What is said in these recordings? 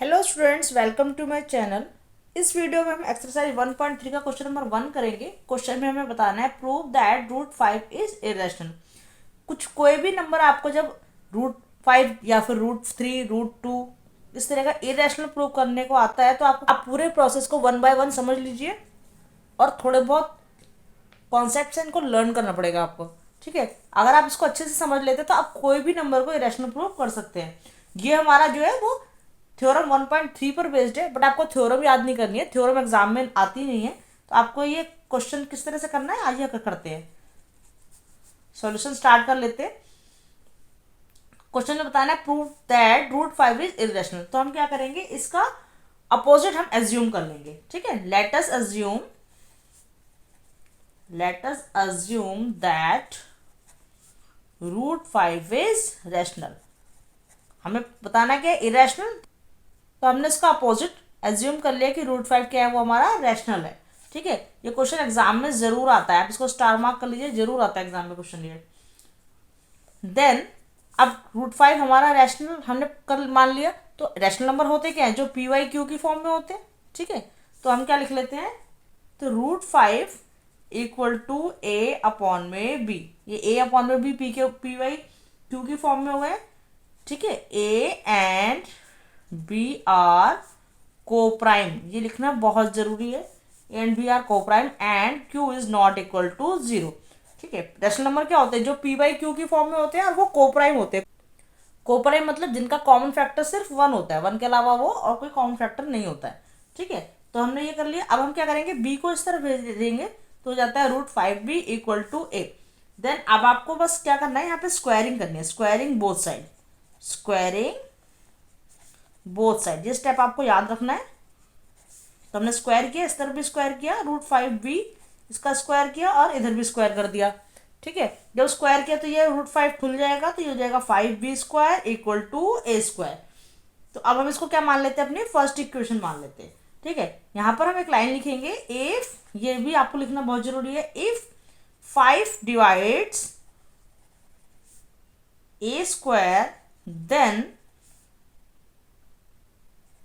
Hello students, welcome to my channel. इस video में हम एक्सरसाइज 1.3 का क्वेश्चन नंबर 1 करेंगे। क्वेश्चन में हमें बताना है prove that root 5 is irrational. कुछ कोई भी नंबर आपको जब रूट 5 या फिर रूट 3 रूट 2 इस तरह का इरेशनल प्रूव करने को आता है तो आप पूरे प्रोसेस को 1 बाय 1 समझ लीजिए और थोड़े बहुत कॉन्सेप्ट इनको लर्न करना पड़ेगा आपको। ठीक है, अगर आप इसको अच्छे से समझ लेते तो आप कोई भी नंबर को इरेशनल प्रूव कर सकते हैं। ये हमारा जो है वो थ्योरम 1.3 पर बेस्ड है, बट आपको थ्योरम याद नहीं करनी है, थ्योरम एग्जाम में आती नहीं है। तो आपको ये क्वेश्चन किस तरह से करना है आइए करते हैं। सॉल्यूशन स्टार्ट कर लेते हैं। क्वेश्चन में बताना है prove that root 5 is irrational. तो हम क्या करेंगे, इसका अपोजिट हम एज्यूम कर लेंगे। ठीक है, let us assume that root 5 is rational. हमें बताना क्या है, इरेशनल। तो हमने इसका अपोजिट एज्यूम कर लिया कि रूट 5 क्या है, वो हमारा रैशनल है। ठीक है, ये क्वेश्चन एग्जाम में जरूर आता है, आप इसको स्टार मार्क कर लीजिए, जरूर आता है एग्जाम में क्वेश्चन ये। देन अब रूट 5 हमारा रैशनल हमने कर मान लिया, तो रैशनल नंबर होते क्या है, जो पी वाई क्यू की फॉर्म में होते हैं। ठीक है, तो हम क्या लिख लेते हैं, तो root 5 equal to a upon में बी। ये ए अपॉन में बी पी वाई क्यू की फॉर्म में हो गए। ठीक है, a and b are coprime, ये लिखना बहुत जरूरी है। A and b are coprime and q is not equal to 0। ठीक है, रैशनल नंबर क्या होते हैं, जो पी बाई क्यू की फॉर्म में होते हैं और वो को प्राइम होते हैं। को प्राइम मतलब जिनका कॉमन फैक्टर सिर्फ 1 होता है, 1 के अलावा वो और कोई कॉमन फैक्टर नहीं होता है। ठीक है, तो हमने ये कर लिया। अब हम क्या करेंगे, बी को इस तरह भेज देंगे तो हो जाता है root 5b equal to a. Then अब आपको बस क्या करना है, यहाँ पे स्क्वायरिंग करनी है, squaring both side, squaring both side, ये स्टेप आपको याद रखना है। तो हमने स्क्वायर किया, इस तरफ भी स्क्वायर किया, रूट 5b इसका स्क्वायर किया और इधर भी स्क्वायर कर दिया। ठीक है, जब स्क्वायर किया तो ये रूट 5 खुल जाएगा, तो ये हो जाएगा 5b square equal to a square. तो अब हम इसको क्या मान लेते हैं, अपनी फर्स्ट इक्वेशन मान लेते हैं। ठीक है, यहाँ पर हम एक लाइन लिखेंगे, इफ, ये भी आपको लिखना बहुत जरूरी है, if 5 divides a square then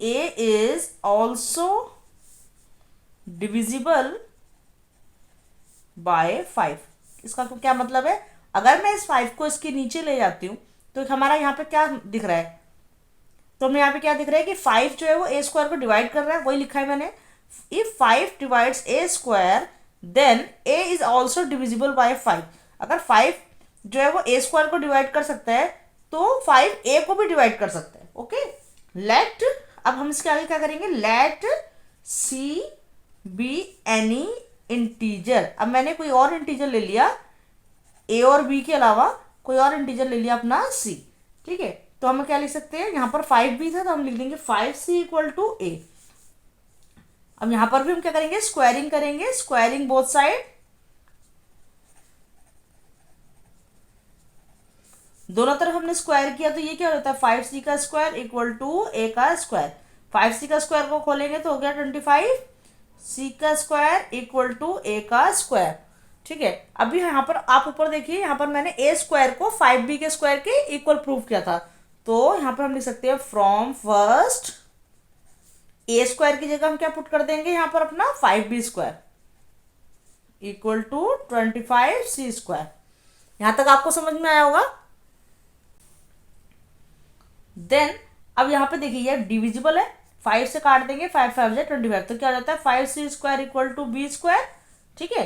a is also divisible by 5। इसका क्या मतलब है, अगर मैं इस 5 को इसके नीचे ले जाती हूँ तो हमारा यहाँ पे क्या दिख रहा है, तो हमें यहाँ पे क्या दिख रहा है कि 5 जो है वो ए स्क्वायर को डिवाइड कर रहा है, वही लिखा है मैंने। If 5 divides a square then a is also divisible by 5। अगर 5 जो है वो ए स्क्वायर को डिवाइड कर सकता है तो 5 ए को भी डिवाइड कर सकता है। ओके, लेट, अब हम इसके आगे क्या करेंगे, let c be any integer. अब मैंने कोई और इंटीजर ले लिया, ए और बी के अलावा कोई और इंटीजर ले लिया अपना सी। ठीक है, तो हम क्या लिख सकते हैं, यहाँ पर 5 भी था तो हम लिख देंगे 5c इक्वल टू ए। अब यहाँ पर भी हम क्या करेंगे, स्क्वायरिंग करेंगे, स्क्वायरिंग बोथ साइड, दोनों तरफ हमने स्क्वायर किया तो ये क्या होता है, 5c का स्क्वायर इक्वल टू ए का स्क्वायर। 5c का स्क्वायर को खोलेंगे तो हो गया 25c का स्क्वायर इक्वल टू ए का स्क्वायर। ठीक है, अभी यहाँ पर आप ऊपर देखिए, यहाँ पर मैंने ए स्क्वायर को 5b के स्क्वायर के इक्वल प्रूव किया था, तो यहाँ पर हम लिख सकते हैं फ्रॉम फर्स्ट ए स्क्वायर की जगह हम क्या पुट कर देंगे, यहाँ पर अपना 5b square equal to 25c square. यहाँ तक आपको समझ में आया होगा। देन अब यहाँ पे देखिए ये डिविजिबल है, 5 से काट देंगे, 5 5 से 25, तो क्या हो जाता है 5c square equal to b square. ठीक है,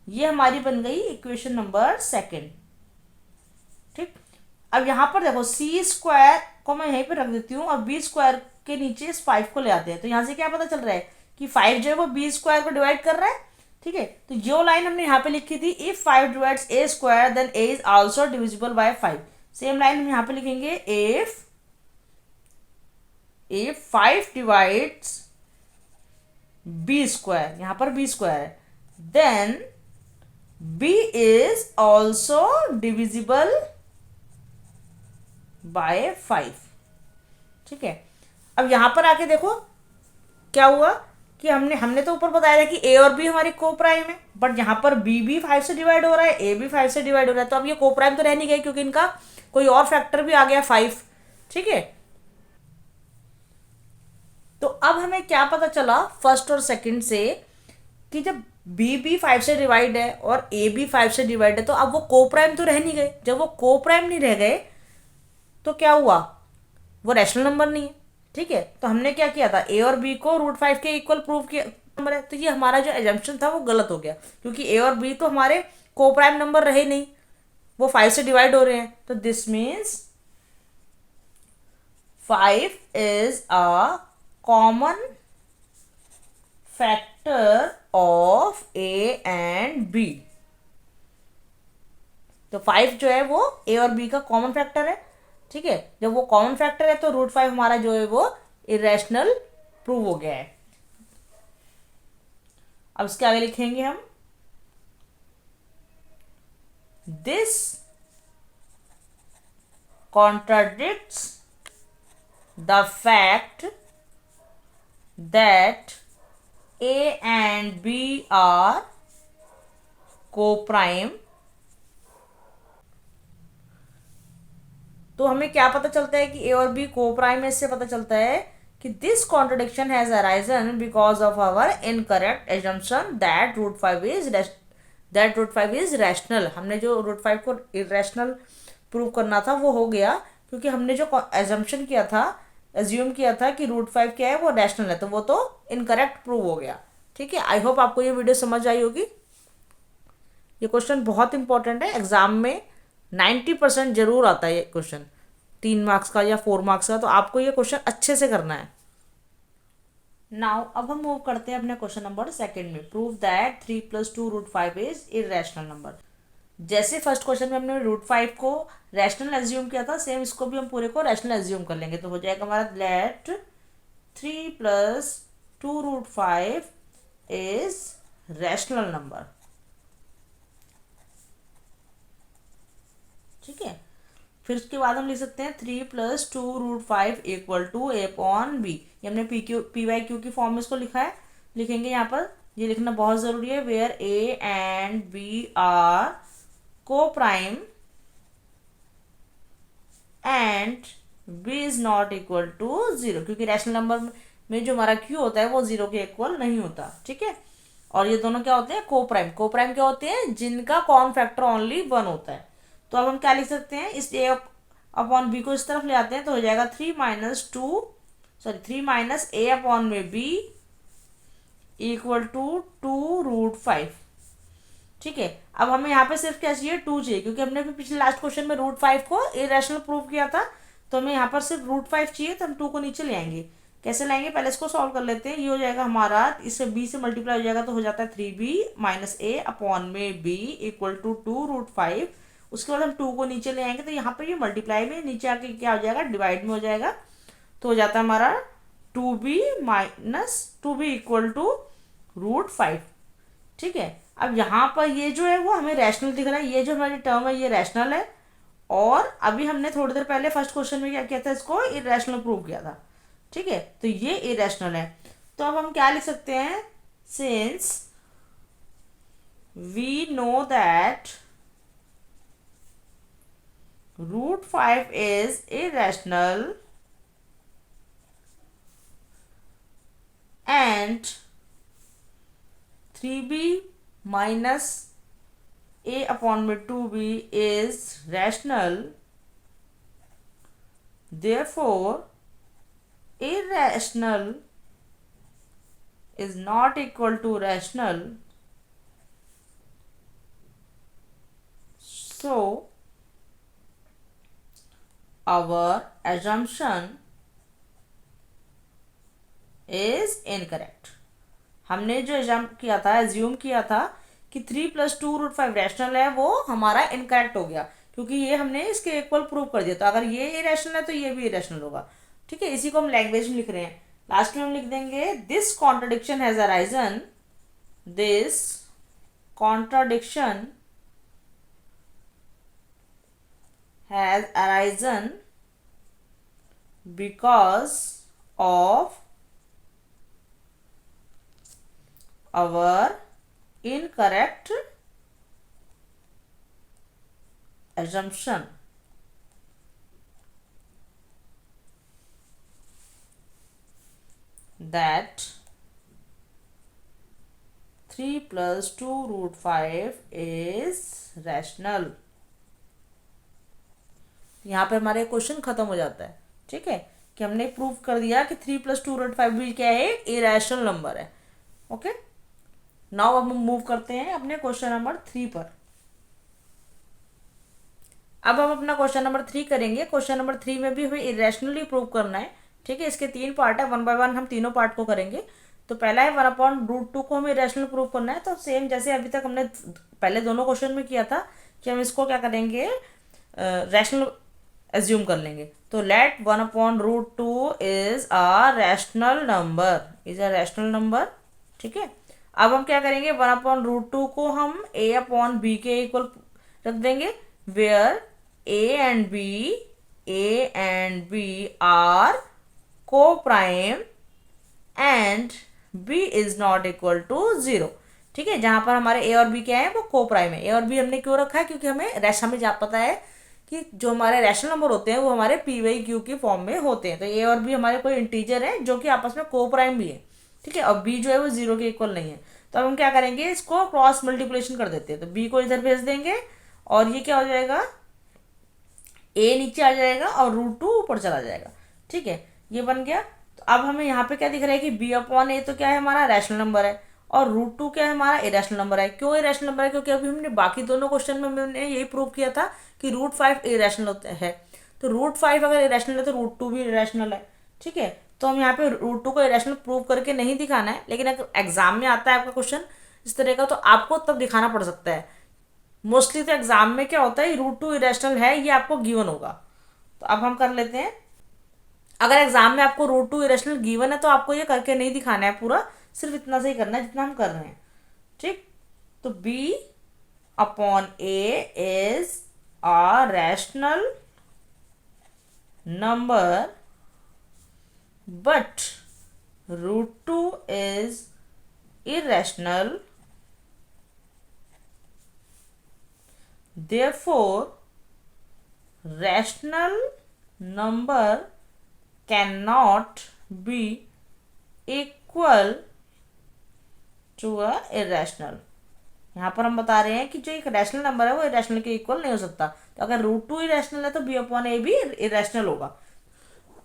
ये हमारी बन गई इक्वेशन नंबर 2। ठीक, अब यहाँ पर देखो सी स्क्वायर को मैं यहीं पे रख देती हूँ और बी स्क्वायर के नीचे इस 5 को ले आते हैं, तो यहाँ से क्या पता चल रहा है कि 5 जो है वो बी स्क्वायर को डिवाइड कर रहा है। ठीक है, तो जो लाइन हमने यहाँ पे लिखी थी, if 5 divides a square then a is also divisible by 5, same line हम यहाँ पे लिखेंगे, इफ 5 डिवाइड्स बी स्क्वायर, यहाँ पर बी स्क्वायर है, then b is also divisible by 5। ठीक है, अब यहां पर आके देखो क्या हुआ कि हमने तो ऊपर बताया था कि ए और बी हमारी को प्राइम है, बट यहाँ पर बी भी 5 से डिवाइड हो रहा है, ए भी 5 से डिवाइड हो रहा है, तो अब ये को प्राइम तो रह नहीं गए क्योंकि इनका कोई और फैक्टर भी आ गया 5। ठीक है। तो अब हमें क्या पता चला फर्स्ट और सेकंड से कि जब बी भी 5 से डिवाइड है और ए भी 5 से डिवाइड है तो अब वो को प्राइम तो रह नहीं गए। जब वो को प्राइम नहीं रह गए तो क्या हुआ, वो रैशनल नंबर नहीं है। ठीक है, तो हमने क्या किया था, ए और बी को √5 के इक्वल प्रूव किया नंबर है। तो ये हमारा जो एजम्पशन था वो गलत हो गया, क्योंकि ए और बी तो हमारे को प्राइम नंबर रहे नहीं, वो 5 से डिवाइड हो रहे हैं। तो this means 5 is a common factor of a and b. तो 5 जो है वो ए और बी का कॉमन फैक्टर है। ठीक है, जब वो कॉमन फैक्टर है तो √5 हमारा जो है वो इरेशनल प्रूव हो गया है। अब इसके आगे लिखेंगे हम, this contradicts the fact that a and b are coprime. तो हमें क्या पता चलता है कि ए और बी को प्राइम है, इससे पता चलता है कि this contradiction has arisen because of our incorrect assumption that √5 is rational. हमने जो √5 को इरेशनल प्रूव करना था वो हो गया, क्योंकि हमने जो एजम्पशन किया था, एज्यूम किया था कि √5 क्या है वो रैशनल है, तो वो तो इनकरेक्ट प्रूव हो गया। ठीक है, आई होप आपको ये वीडियो समझ आई होगी। ये क्वेश्चन बहुत इंपॉर्टेंट है, एग्जाम में 90% जरूर आता है ये क्वेश्चन, 3 मार्क्स का या 4 मार्क्स का, तो आपको ये क्वेश्चन अच्छे से करना है। नाउ अब हम मूव करते हैं अपने क्वेश्चन नंबर सेकंड में, prove that 3 + 2 √5 is irrational number. जैसे फर्स्ट क्वेश्चन में हमने √5 को रैशनल एज्यूम किया था, सेम इसको भी हम पूरे को रैशनल एज्यूम कर लेंगे। तो हो जाएगा हमारा लेट 3 + 2 √5 इज रैशनल नंबर। ठीक है, फिर उसके बाद हम लिख सकते हैं 3 + 2 √5 = A/B। ये हमने PQ की फॉर्म में इसको लिखा है, लिखेंगे यहाँ पर। ये लिखना बहुत ज़रूरी है, where A and B are coprime and B is not equal to 0, क्योंकि रैशनल नंबर में जो हमारा Q होता है वो 0 के इक्वल नहीं होता। ठीक है, और ये दोनों क्या होते हैं, को प्राइम। को प्राइम क्या होते हैं, जिनका कॉमन फैक्टर ओनली 1 होता है। तो अब हम क्या लिख सकते हैं, इस A/B को इस तरफ ले आते हैं तो हो जाएगा 3 - A/B = 2 √5। ठीक है, अब हमें यहाँ पे सिर्फ क्या चाहिए, 2 चाहिए, क्योंकि हमने भी पिछले लास्ट क्वेश्चन में √5 को इरेशनल प्रूव किया था। तो हमें यहाँ पर सिर्फ √5 चाहिए, तो हम 2 को नीचे ले आएंगे। कैसे लाएंगे, पहले इसको सॉल्व कर लेते हैं। ये हो जाएगा हमारा, इससे b से मल्टीप्लाई हो जाएगा तो हो जाता है 3b - A/B = 2 √5। उसके बाद हम 2 को नीचे ले आएंगे तो यहाँ पर ये मल्टीप्लाई में नीचे आके क्या हो जाएगा, डिवाइड में हो जाएगा। तो हो जाता है हमारा 2b = √5। ठीक है, अब यहाँ पर ये जो है वो हमें रैशनल दिख रहा है, ये जो हमारी टर्म है ये रैशनल है। और अभी हमने थोड़ी देर पहले फर्स्ट क्वेश्चन में क्या किया था, इसको इरेशनल प्रूव किया था। ठीक है, तो ये इरेशनल है। तो अब हम क्या लिख सकते हैं, since we know that √5 is irrational and 3b minus A/2b is rational, therefore irrational is not equal to rational. So our assumption is incorrect. हमने जो एज्यूम किया था कि 3 + 2 √5 रैशनल है, वो हमारा इनकरेक्ट हो गया, क्योंकि ये हमने इसके इक्वल प्रूव कर दिया। तो अगर ये इरेशनल है तो ये भी इरेशनल होगा। ठीक है, इसी को हम लैंग्वेज में लिख रहे हैं। लास्ट में हम लिख देंगे this contradiction has arisen, this contradiction has arisen because of our incorrect assumption. that 3 plus 2 root 5 is rational। यहाँ पे हमारे क्वेश्चन खत्म हो जाता है। ठीक है, कि हमने प्रूव कर दिया कि 3 plus 2 root 5 भी क्या है, इरेशनल नंबर है। ओके, नाउ अब हम मूव करते हैं अपने क्वेश्चन नंबर 3 पर। अब हम अपना क्वेश्चन नंबर 3 करेंगे। क्वेश्चन नंबर 3 में भी हमें इरेशनली प्रूव करना है। ठीक है, इसके 3 पार्ट है, 1 बाय 1 हम तीनों पार्ट को करेंगे। तो पहला है 1/√2 को हमें इरेशनल प्रूव करना है। तो सेम जैसे अभी तक हमने पहले दोनों क्वेश्चन में किया था कि हम इसको क्या करेंगे, रैशनल एज्यूम कर लेंगे। तो let 1/√2 is a rational number, is a rational number. ठीक है, अब हम क्या करेंगे, 1/√2 को हम a/b के इक्वल रख देंगे, where a and b are co-prime and b is not equal to 0। ठीक है, जहां पर हमारे a और b क्या है, वो को प्राइम है। a और b हमने क्यों रखा है, क्योंकि हमें जा पता है कि जो हमारे रैशनल नंबर होते हैं वो हमारे p/q की फॉर्म में होते हैं। तो a और b हमारे कोई इंटीजर है जो कि आपस में को प्राइम भी है। ठीक है, और b जो है वो 0 के इक्वल नहीं है। तो अब हम क्या करेंगे, इसको क्रॉस मल्टीप्लिकेशन कर देते हैं। तो b को इधर भेज देंगे और ये क्या हो जाएगा, a नीचे आ जाएगा और √2 ऊपर चला जाएगा। ठीक है, ये बन गया। तो अब हमें यहाँ पे क्या दिख रहा है कि b/a तो क्या है, हमारा रैशनल नंबर है, और √2 क्या है, हमारा इरेशनल नंबर है। क्यों इरेशनल नंबर है, क्योंकि अभी हमने बाकी दोनों क्वेश्चन में हमने यही प्रूव किया था कि √5 इरेशनल है। तो √5 अगर इरेशनल है तो √2 भी इरेशनल है। ठीक है, तो हम यहाँ पे √2 को इरेशनल प्रूव करके नहीं दिखाना है, लेकिन अगर एग्जाम में आता है आपका क्वेश्चन इस तरह का तो आपको तब दिखाना पड़ सकता है। मोस्टली तो एग्जाम में क्या होता है, √2 इरेशनल है ये आपको गिवन होगा। तो अब हम कर लेते हैं, अगर एग्जाम में आपको √2 इरेशनल गिवन है तो आपको ये करके नहीं दिखाना है पूरा, सिर्फ इतना से ही करना है जितना हम कर रहे हैं। ठीक, तो b/a is a rational number but √2 is irrational, therefore rational number cannot be equal to a irrational। यहाँ पर हम बता रहे हैं कि जो एक रैशनल नंबर है वो इरेशनल के इक्वल नहीं हो सकता। तो अगर √2 इरेशनल है तो b/a भी इरेशनल होगा।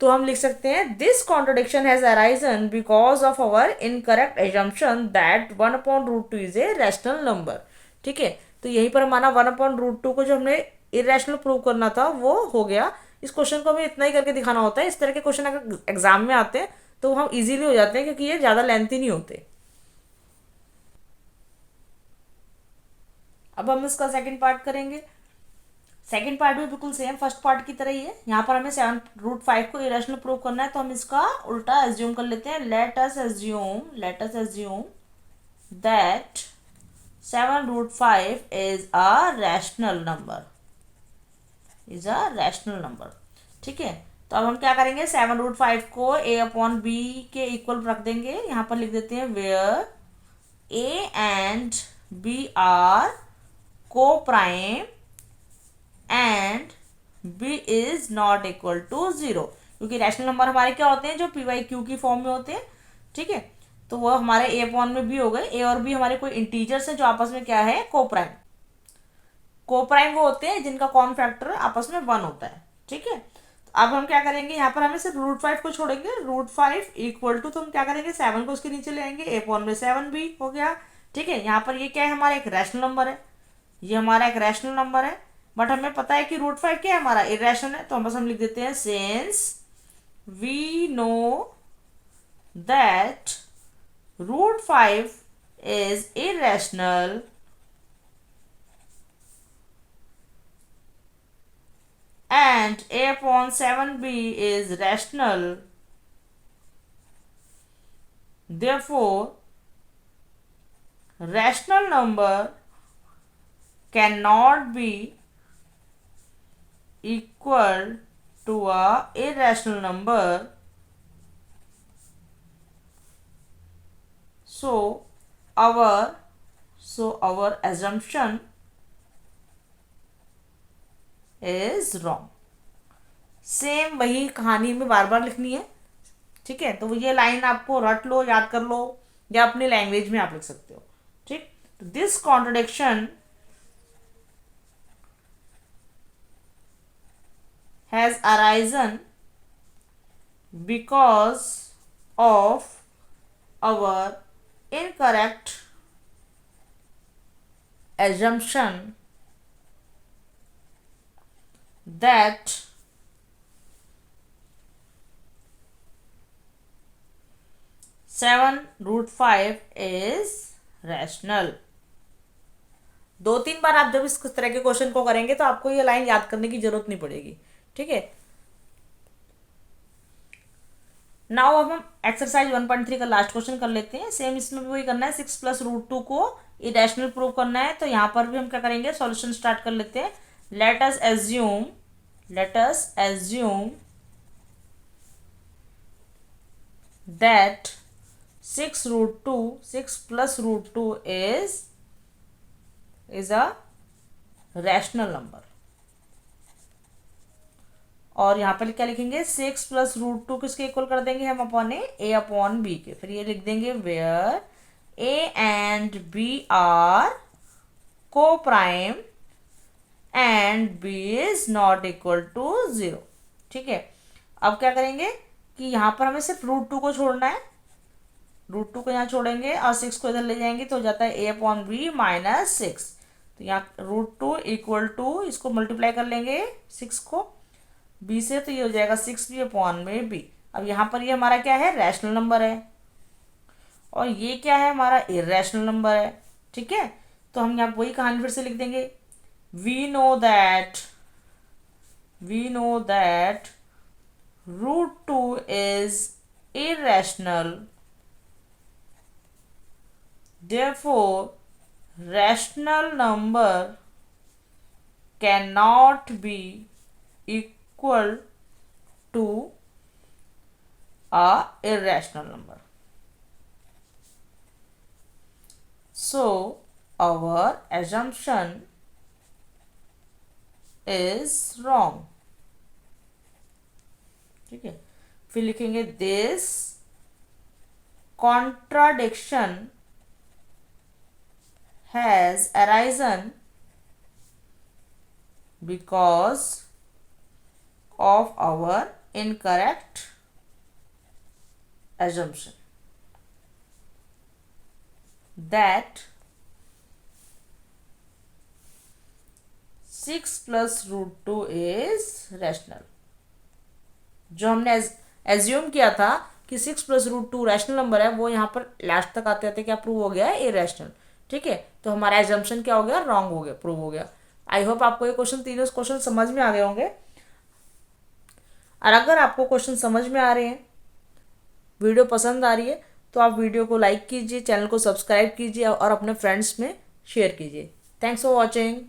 तो हम लिख सकते हैं this contradiction has arisen because of our incorrect assumption that 1/√2 is a rational number. ठीक है, तो यहीं पर हमारा 1/√2 को जो हमने इरेशनल प्रूव करना था वो हो गया। इस क्वेश्चन को हमें इतना ही करके दिखाना होता है। इस तरह के क्वेश्चन अगर एग्जाम में आते हैं तो हम इजीली हो जाते हैं, क्योंकि ये ज़्यादा लेंथी नहीं होते। अब हम इसका सेकंड पार्ट करेंगे। सेकंड पार्ट भी बिल्कुल सेम फर्स्ट पार्ट की तरह ही है। यहाँ पर हमें 7√5 को इरेशनल प्रूव करना है, तो हम इसका उल्टा एज्यूम कर लेते हैं। Let us assume that 7√5 is a rational number, ठीक है, तो अब हम क्या करेंगे, 7√5 को a/b के इक्वल रख देंगे। यहाँ पर लिख देते हैं where a and b are coprime and b is not equal to 0, क्योंकि रैशनल नंबर हमारे क्या होते हैं, जो p/q की फॉर्म में होते हैं। ठीक है, तो वो हमारे a/b में भी हो गए। a और b हमारे कोई इंटीजर्स हैं जो आपस में क्या है, को प्राइम वो होते हैं जिनका कॉमन फैक्टर आपस में 1 होता है। ठीक है, तो अब हम क्या करेंगे, यहाँ पर हमें सिर्फ √5 को छोड़ेंगे। √5 इक्वल टू, तो हम क्या करेंगे, 7 को उसके नीचे ले आएंगे, a/7 भी हो गया। ठीक है, यहाँ पर ये क्या है, हमारा एक रैशनल नंबर है, ये हमारा एक रैशनल नंबर है, बट हमें पता है कि √5 क्या है, हमारा इरेशनल है। तो हम बस हम लिख देते हैं since we know that √5 is irrational and a/7b is rational, therefore rational number cannot be equal to a irrational number, so our assumption is wrong। Same वही कहानी में बार बार लिखनी है। ठीक है, तो ये लाइन आपको रट लो, याद कर लो, या अपनी लैंग्वेज में आप लिख सकते हो। ठीक, तो this contradiction has arisen because of our incorrect assumption that seven root five is rational. दो तीन बार आप जब इस तरह के क्वेश्चन को करेंगे तो आपको ये लाइन याद करने की जरूरत नहीं पड़ेगी। ठीक है, नाउ अब हम एक्सरसाइज 1.3 का लास्ट क्वेश्चन कर लेते हैं। सेम इसमें भी वही करना है, 6+√2 को इरेशनल प्रूव करना है। तो यहाँ पर भी हम क्या करेंगे, सॉल्यूशन स्टार्ट कर लेते हैं। Let us assume that 6+√2 is a rational number. और यहाँ पर क्या लिखेंगे, 6+√2 किसके इक्वल कर देंगे हम, अपॉन ए अपॉन बी के। फिर ये लिख देंगे where a and b are coprime and b is not equal to 0। ठीक है, अब क्या करेंगे कि यहाँ पर हमें सिर्फ √2 को छोड़ना है। √2 को यहाँ छोड़ेंगे और 6 को इधर ले जाएंगे तो हो जाता है a अपॉन बी माइनस 6। तो यहाँ √2 इक्वल टू, इसको मल्टीप्लाई कर लेंगे 6 को b से, तो ये हो जाएगा 6b अपॉन में b। अब यहाँ पर ये हमारा क्या है, रैशनल नंबर है, और ये क्या है, हमारा इरेशनल नंबर है। ठीक है, तो हम यहाँ वही कहानी फिर से लिख देंगे। We know that √2 is irrational, therefore rational number cannot be equal to a irrational number. So our assumption is wrong. ठीक है, फिर लिखेंगे this contradiction has arisen because of our incorrect assumption that 6+√2 is rational। जो हमने assume किया था कि 6+√2 rational number है, वो यहाँ पर लास्ट तक आते आते क्या प्रूव हो गया है, इरेशनल। ठीक है, तो हमारा एजम्पशन क्या हो गया, रॉन्ग हो गया, प्रूव हो गया। आई होप आपको ये क्वेश्चन, तीनों क्वेश्चन समझ में आ गए होंगे। और अगर आपको क्वेश्चन समझ में आ रहे हैं, वीडियो पसंद आ रही है, तो आप वीडियो को लाइक कीजिए, चैनल को सब्सक्राइब कीजिए और अपने फ्रेंड्स में शेयर कीजिए। Thanks for watching.